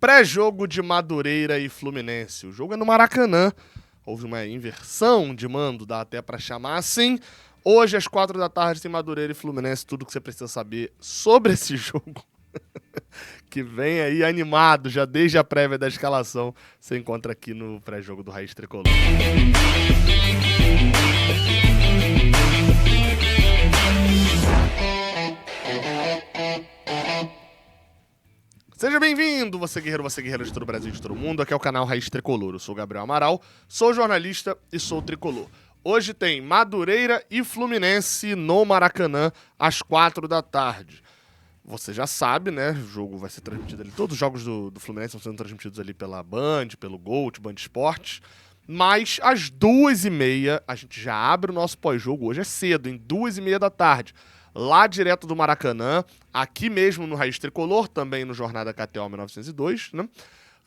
Pré-jogo de Madureira e Fluminense. O jogo é no Maracanã. Houve uma inversão de mando, dá até pra chamar assim. Hoje, às 4 da tarde, tem Madureira e Fluminense. Tudo que você precisa saber sobre esse jogo. Que vem aí animado, já desde a prévia da escalação. Você encontra aqui no pré-jogo do Raiz Tricolor. Seja bem-vindo, você guerreiro de todo o Brasil e de todo o mundo. Aqui é o canal Raiz Tricolor. Eu sou o Gabriel Amaral, sou jornalista e sou tricolor. Hoje tem Madureira e Fluminense no Maracanã, às 4 da tarde. Você já sabe, né? O jogo vai ser transmitido ali. Todos os jogos do Fluminense estão sendo transmitidos ali pela Band, pelo Gold, Band Esportes. Mas às 2h30 a gente já abre o nosso pós-jogo. Hoje é cedo, em 2h30 da tarde. Lá direto do Maracanã, aqui mesmo no Raiz Tricolor, também no Jornada KTO 1902, né?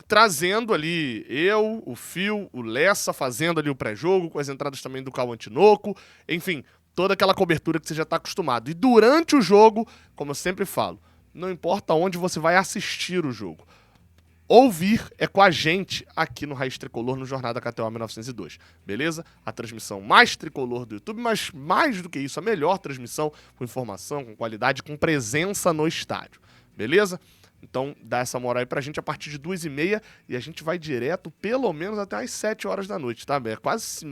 Trazendo ali eu, o Fio, o Lessa, fazendo ali o pré-jogo, com as entradas também do Cauã Tinoco, enfim, toda aquela cobertura que você já está acostumado. E durante o jogo, como eu sempre falo, não importa onde você vai assistir o jogo, ouvir é com a gente aqui no Raiz Tricolor, no Jornada KTO 1902, beleza? A transmissão mais tricolor do YouTube, mas mais do que isso, a melhor transmissão com informação, com qualidade, com presença no estádio, beleza? Então dá essa moral aí pra gente a partir de 2h30 e a gente vai direto pelo menos até as 7 horas da noite, tá? É quase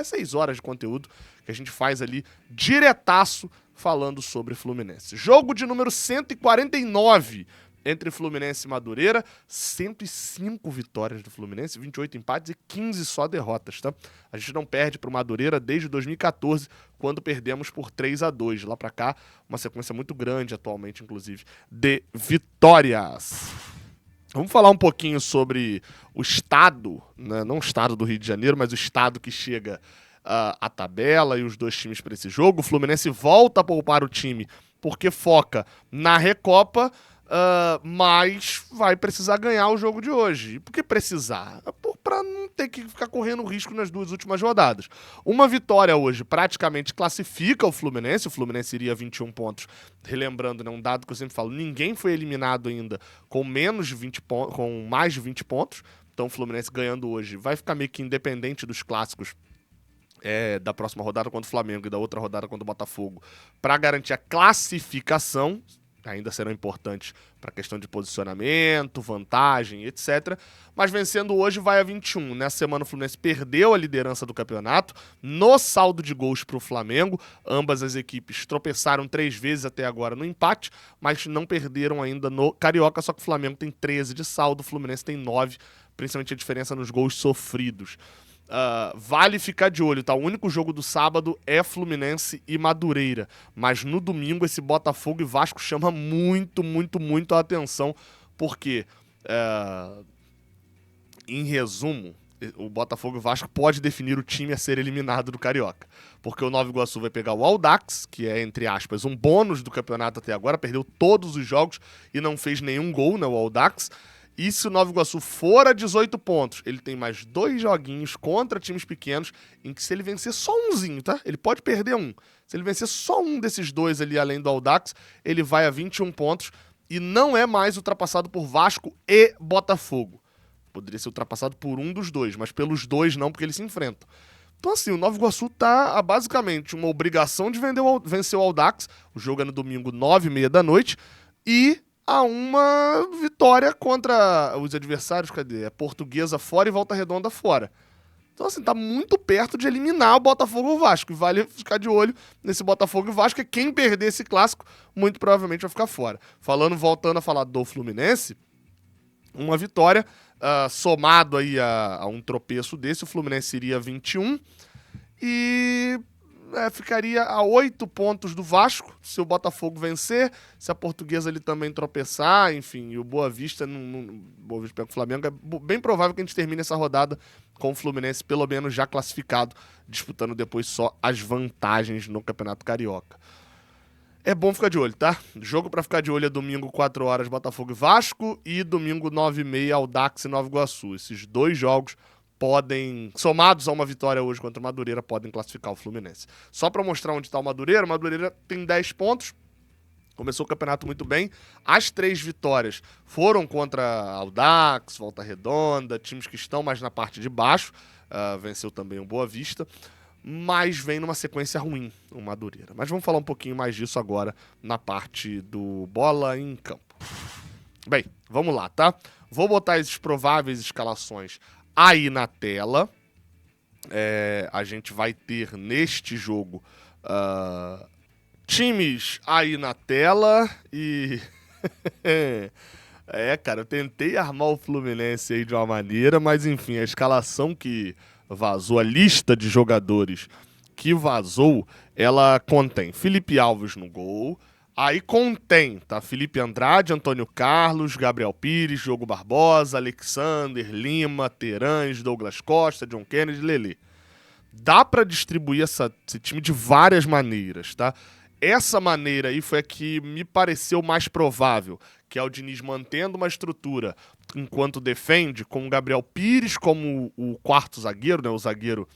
6 horas de conteúdo que a gente faz ali diretaço falando sobre Fluminense. Jogo de número 149 entre Fluminense e Madureira, 105 vitórias do Fluminense, 28 empates e 15 só derrotas, tá? A gente não perde pro Madureira desde 2014, quando perdemos por 3-2. Lá pra cá, uma sequência muito grande atualmente, inclusive, de vitórias. Vamos falar um pouquinho sobre o estado, né? Não o estado do Rio de Janeiro, mas o estado que chega a tabela e os dois times para esse jogo. O Fluminense volta a poupar o time porque foca na Recopa, mas vai precisar ganhar o jogo de hoje. E por que precisar? Para não ter que ficar correndo risco nas duas últimas rodadas. Uma vitória hoje praticamente classifica o Fluminense iria 21 pontos. Relembrando, né, um dado que eu sempre falo, ninguém foi eliminado ainda com com mais de 20 pontos. Então o Fluminense ganhando hoje vai ficar meio que independente dos clássicos da próxima rodada contra o Flamengo e da outra rodada contra o Botafogo, para garantir a classificação. Ainda serão importantes para a questão de posicionamento, vantagem, etc. Mas vencendo hoje vai a 21. Nessa semana o Fluminense perdeu a liderança do campeonato no saldo de gols para o Flamengo. Ambas as equipes tropeçaram 3 vezes até agora no empate, mas não perderam ainda no Carioca, só que o Flamengo tem 13 de saldo, o Fluminense tem 9, principalmente a diferença nos gols sofridos. Vale ficar de olho, tá? O único jogo do sábado é Fluminense e Madureira, mas no domingo esse Botafogo e Vasco chama muito, muito, muito a atenção, porque, em resumo, o Botafogo e Vasco pode definir o time a ser eliminado do Carioca, porque o Nova Iguaçu vai pegar o Audax, que é, entre aspas, um bônus do campeonato até agora, perdeu todos os jogos e não fez nenhum gol, né, o Audax. E se o Nova Iguaçu for a 18 pontos, ele tem mais 2 joguinhos contra times pequenos, em que se ele vencer só umzinho, tá? Ele pode perder um. Se ele vencer só um desses dois ali, além do Audax, ele vai a 21 pontos e não é mais ultrapassado por Vasco e Botafogo. Poderia ser ultrapassado por um dos dois, mas pelos dois não, porque eles se enfrentam. Então assim, o Nova Iguaçu tá a basicamente uma obrigação de vencer o Audax. O jogo é no domingo, 9h30 da noite, e a uma vitória contra os adversários, cadê? A Portuguesa fora e Volta Redonda fora. Então, assim, tá muito perto de eliminar o Botafogo e o Vasco. E vale ficar de olho nesse Botafogo e Vasco, que quem perder esse clássico, muito provavelmente vai ficar fora. Voltando a falar do Fluminense, uma vitória, somado aí a um tropeço desse, o Fluminense iria 21 e ficaria a 8 pontos do Vasco, se o Botafogo vencer, se a Portuguesa ali também tropeçar, enfim, e o Boa Vista, Boa Vista pega o Flamengo, é bem provável que a gente termine essa rodada com o Fluminense pelo menos já classificado, disputando depois só as vantagens no Campeonato Carioca. É bom ficar de olho, tá? Jogo pra ficar de olho é domingo, 4 horas, Botafogo e Vasco, e domingo, 9h30, Audax e Nova Iguaçu. Esses dois jogos podem, somados a uma vitória hoje contra o Madureira, podem classificar o Fluminense. Só para mostrar onde está o Madureira tem 10 pontos, Começou o campeonato muito bem. As 3 vitórias foram contra Audax, Volta Redonda, times que estão mais na parte de baixo. Venceu também o Boa Vista. Mas vem numa sequência ruim o Madureira. Mas vamos falar um pouquinho mais disso agora na parte do Bola em Campo. Bem, vamos lá, tá? Vou botar as prováveis escalações aí na tela. A gente vai ter neste jogo times aí na tela e... cara, eu tentei armar o Fluminense aí de uma maneira, mas enfim, a escalação que vazou, a lista de jogadores que vazou, ela contém Felipe Alves no gol, aí contém, tá? Felipe Andrade, Antônio Carlos, Gabriel Pires, Diogo Barbosa, Alexander, Lima, Terãs, Douglas Costa, John Kennedy, Lelê. Dá pra distribuir esse time de várias maneiras, tá? Essa maneira aí foi a que me pareceu mais provável, que é o Diniz mantendo uma estrutura enquanto defende, com o Gabriel Pires como o quarto zagueiro, né, o zagueiro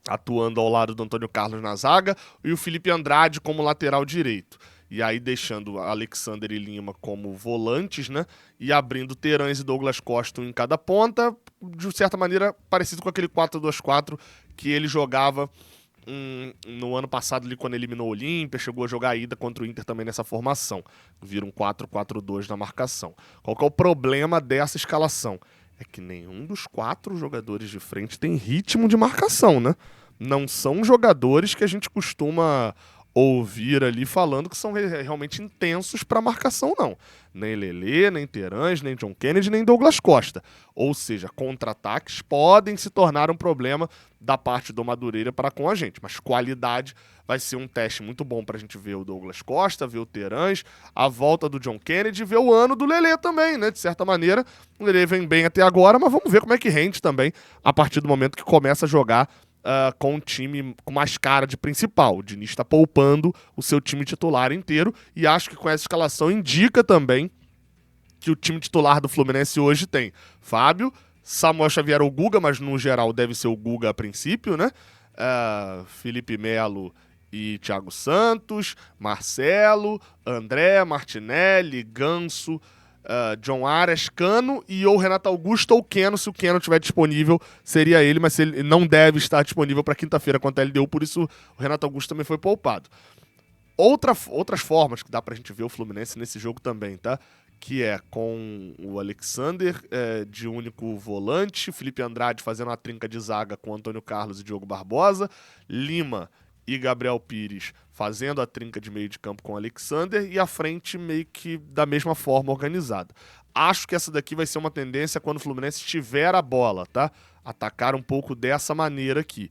atuando ao lado do Antônio Carlos na zaga, e o Felipe Andrade como lateral direito. E aí deixando Alexander e Lima como volantes, né, e abrindo Terãs e Douglas Costa em cada ponta, de certa maneira parecido com aquele 4-2-4 que ele jogava no ano passado, ali, quando eliminou o Olímpia, chegou a jogar a ida contra o Inter também nessa formação. Vira um 4-4-2 na marcação. Qual que é o problema dessa escalação? É que nenhum dos 4 jogadores de frente tem ritmo de marcação, né? Não são jogadores que a gente costuma ouvir ali falando que são realmente intensos para marcação, não. Nem Lelê, nem Terãs, nem John Kennedy, nem Douglas Costa. Ou seja, contra-ataques podem se tornar um problema da parte do Madureira para com a gente. Mas qualidade vai ser um teste muito bom para a gente ver o Douglas Costa, ver o Terãs, a volta do John Kennedy e ver o ano do Lelê também, né? De certa maneira, o Lelê vem bem até agora, mas vamos ver como é que rende também a partir do momento que começa a jogar com um time com mais cara de principal. O Diniz está poupando o seu time titular inteiro e acho que com essa escalação indica também que o time titular do Fluminense hoje tem Fábio, Samuel Xavier ou Guga, mas no geral deve ser o Guga a princípio, né? Felipe Melo e Thiago Santos, Marcelo, André, Martinelli, Ganso, John Arias, Cano e ou Renato Augusto ou Keno, se o Keno estiver disponível, seria ele, mas ele não deve estar disponível para quinta-feira contra a LDU, por isso o Renato Augusto também foi poupado. Outras formas que dá pra gente ver o Fluminense nesse jogo também, tá? Que é com o Alexander de único volante, Felipe Andrade fazendo uma trinca de zaga com Antônio Carlos e Diogo Barbosa, Lima e Gabriel Pires fazendo a trinca de meio de campo com o Alexander e a frente meio que da mesma forma organizada. Acho que essa daqui vai ser uma tendência quando o Fluminense tiver a bola, tá? Atacar um pouco dessa maneira aqui.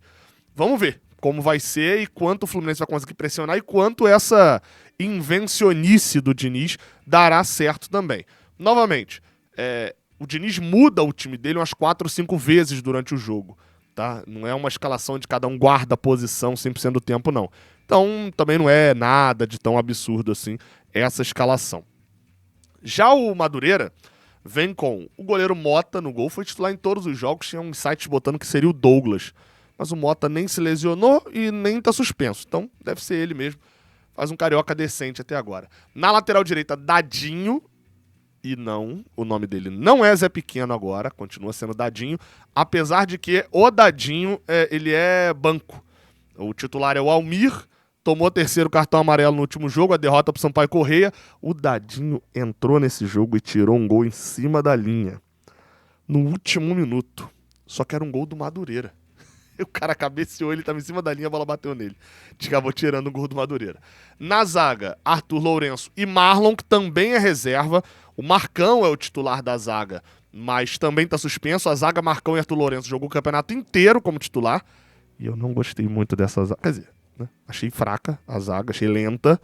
Vamos ver como vai ser e quanto o Fluminense vai conseguir pressionar e quanto essa invencionice do Diniz dará certo também. Novamente, o Diniz muda o time dele umas 4 ou 5 vezes durante o jogo. Tá? Não é uma escalação de cada um guarda a posição 100% do tempo, não. Então, também não é nada de tão absurdo assim essa escalação. Já o Madureira vem com o goleiro Mota no gol, foi titular em todos os jogos, tinha um site botando que seria o Douglas. Mas o Mota nem se lesionou e nem tá suspenso. Então, deve ser ele mesmo. Faz um carioca decente até agora. Na lateral direita, Dadinho. E não, o nome dele não é Zé Pequeno agora, continua sendo Dadinho, apesar de que o Dadinho, ele é banco. O titular é o Almir, tomou 3º cartão amarelo no último jogo, a derrota pro Sampaio Corrêa. O Dadinho entrou nesse jogo e tirou um gol em cima da linha, no último minuto. Só que era um gol do Madureira. O cara cabeceou, ele estava em cima da linha, a bola bateu nele. Acabou tirando o gol do Madureira. Na zaga, Arthur Lourenço e Marlon, que também é reserva. O Marcão é o titular da zaga, mas também está suspenso. A zaga Marcão e Arthur Lourenço jogou o campeonato inteiro como titular. E eu não gostei muito dessa zaga. Quer dizer, né? Achei fraca a zaga, achei lenta.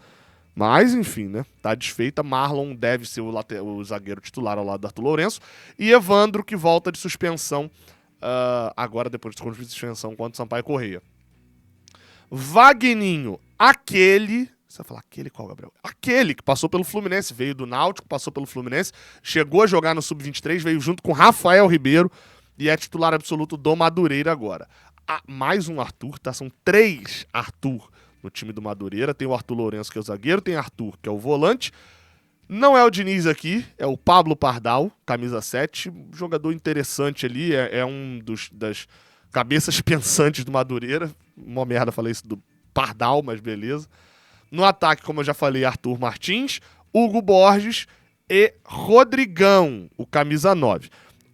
Mas, enfim, né? Tá desfeita. Marlon deve ser o zagueiro titular ao lado do Arthur Lourenço. E Evandro, que volta de suspensão. Agora depois de suspensão contra o Sampaio Corrêa. Vagninho, aquele... Você vai falar, aquele qual, Gabriel? Aquele que passou pelo Fluminense, veio do Náutico, passou pelo Fluminense, chegou a jogar no Sub-23, veio junto com Rafael Ribeiro e é titular absoluto do Madureira agora. Mais um Arthur, tá? São 3 Arthur no time do Madureira. Tem o Arthur Lourenço, que é o zagueiro, tem Arthur, que é o volante. Não é o Diniz aqui, é o Pablo Pardal, camisa 7, jogador interessante ali, é um das cabeças pensantes do Madureira. Uma merda falei isso do Pardal, mas beleza. No ataque, como eu já falei, Arthur Martins, Hugo Borges e Rodrigão, o camisa 9.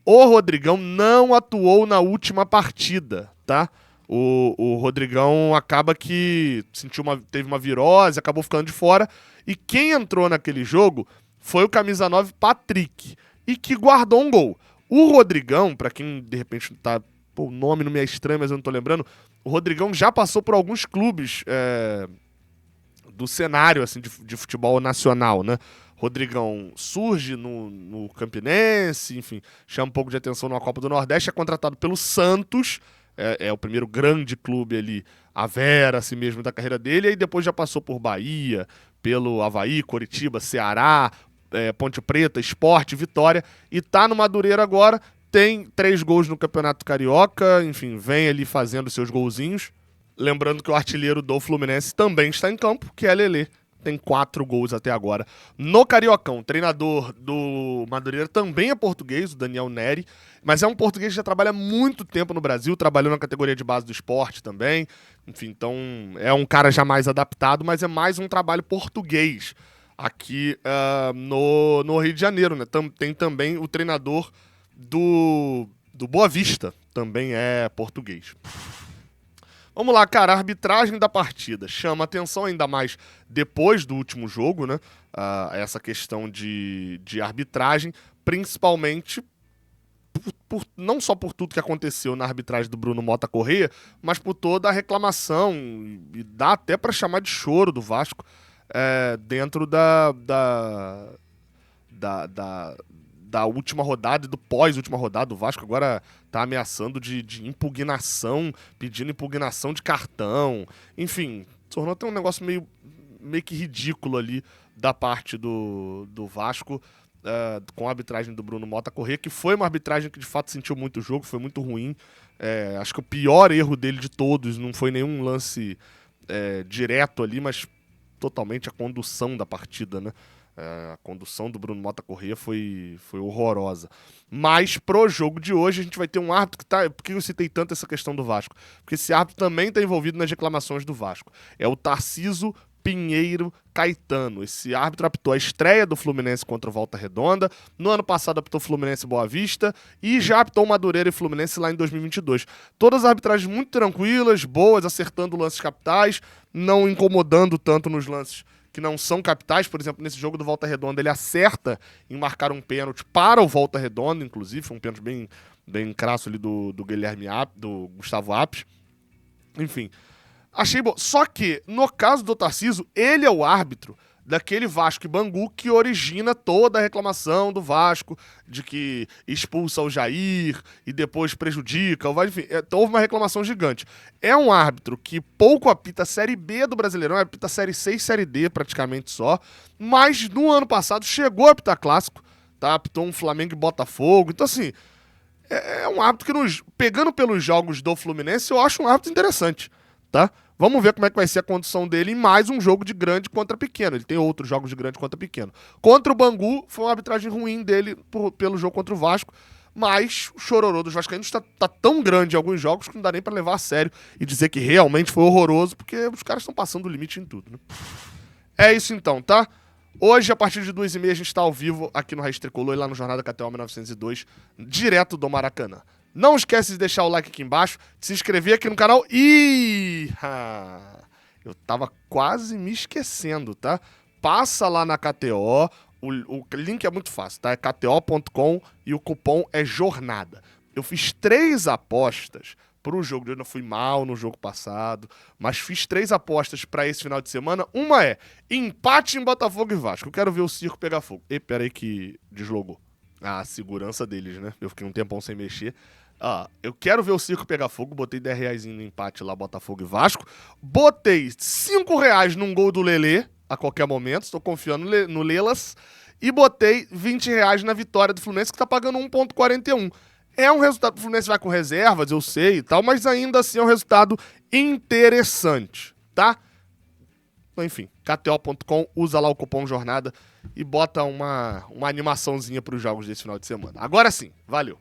O Rodrigão não atuou na última partida, tá? O Rodrigão acaba que teve uma virose, acabou ficando de fora. E quem entrou naquele jogo foi o camisa 9 Patrick, e que guardou um gol. O Rodrigão, pra quem de repente tá... Pô, o nome não me é estranho, mas eu não tô lembrando. O Rodrigão já passou por alguns clubes do cenário assim, de futebol nacional, né? Rodrigão surge no Campinense, enfim, chama um pouco de atenção na Copa do Nordeste, é contratado pelo Santos, é o primeiro grande clube ali, a Vera, assim mesmo, da carreira dele, e aí depois já passou por Bahia, pelo Avaí, Coritiba, Ceará, Ponte Preta, Sport, Vitória, e tá no Madureira agora, tem 3 gols no Campeonato Carioca, enfim, vem ali fazendo seus golzinhos. Lembrando que o artilheiro do Fluminense também está em campo, que é Lelê. Tem 4 gols até agora no Cariocão. O treinador do Madureira também é português, o Daniel Neri, mas é um português que já trabalha há muito tempo no Brasil, trabalhou na categoria de base do esporte também. Enfim, então é um cara já mais adaptado, mas é mais um trabalho português aqui no Rio de Janeiro, né? Tem também o treinador do Boa Vista, também é português. Vamos lá, cara, a arbitragem da partida chama atenção ainda mais depois do último jogo, né? Essa questão de arbitragem, principalmente não só por tudo que aconteceu na arbitragem do Bruno Mota Corrêa, mas por toda a reclamação, e dá até para chamar de choro do Vasco, dentro da última rodada e do pós-última rodada. O Vasco agora tá ameaçando de impugnação, pedindo impugnação de cartão. Enfim, tornou até um negócio meio que ridículo ali da parte do Vasco, com a arbitragem do Bruno Mota Corrêa, que foi uma arbitragem que de fato sentiu muito o jogo, foi muito ruim. Acho que o pior erro dele de todos não foi nenhum lance direto ali, mas totalmente a condução da partida, né? A condução do Bruno Mota Corrêa foi horrorosa. Mas pro jogo de hoje a gente vai ter um árbitro que tá... Por que eu citei tanto essa questão do Vasco? Porque esse árbitro também está envolvido nas reclamações do Vasco. É o Tarciso Pinheiro Caetano. Esse árbitro apitou a estreia do Fluminense contra o Volta Redonda. No ano passado apitou Fluminense e Boa Vista. E já apitou Madureira e Fluminense lá em 2022. Todas as arbitragens muito tranquilas, boas, acertando lances capitais, não incomodando tanto nos lances que não são capitais. Por exemplo, nesse jogo do Volta Redonda, ele acerta em marcar um pênalti para o Volta Redonda, inclusive, foi um pênalti bem crasso ali do Guilherme do Gustavo Apes. Enfim, achei bom. Só que, no caso do Tarciso, ele é o árbitro daquele Vasco e Bangu que origina toda a reclamação do Vasco, de que expulsa o Jair e depois prejudica o Vasco. Enfim, houve uma reclamação gigante. É um árbitro que pouco apita a Série B do Brasileirão, apita a Série C e Série D praticamente só, mas no ano passado chegou a apitar clássico, tá? Apitou um Flamengo e Botafogo. Então, assim, é um árbitro que, pegando pelos jogos do Fluminense, eu acho um árbitro interessante, tá? Vamos ver como é que vai ser a condução dele em mais um jogo de grande contra pequeno. Ele tem outros jogos de grande contra pequeno. Contra o Bangu, foi uma arbitragem ruim dele pelo jogo contra o Vasco, mas o chororô dos vascaínos tá tão grande em alguns jogos que não dá nem pra levar a sério e dizer que realmente foi horroroso, porque os caras estão passando o limite em tudo, né? É isso então, tá? Hoje, a partir de 2h30, a gente tá ao vivo aqui no Raiz Tricolor e lá no Jornada KTO 1902, direto do Maracanã. Não esquece de deixar o like aqui embaixo, de se inscrever aqui no canal e... eu tava quase me esquecendo, tá? Passa lá na KTO, o link é muito fácil, tá? É kto.com e o cupom é JORNADA. Eu fiz 3 apostas pro jogo de hoje, não fui mal no jogo passado, mas fiz 3 apostas pra esse final de semana. Uma é empate em Botafogo e Vasco. Eu quero ver o circo pegar fogo. Peraí que deslogou a segurança deles, né? Eu fiquei um tempão sem mexer. Eu quero ver o circo pegar fogo. Botei R$10 no empate lá, Botafogo e Vasco. Botei R$5 num gol do Lelê a qualquer momento. Estou confiando no Lelas. E botei R$20 na vitória do Fluminense, que tá pagando 1,41. É um resultado, o Fluminense vai com reservas, eu sei e tal, mas ainda assim é um resultado interessante, tá? Enfim, KTO.com, usa lá o cupom JORNADA e bota uma animaçãozinha pros jogos desse final de semana. Agora sim, valeu!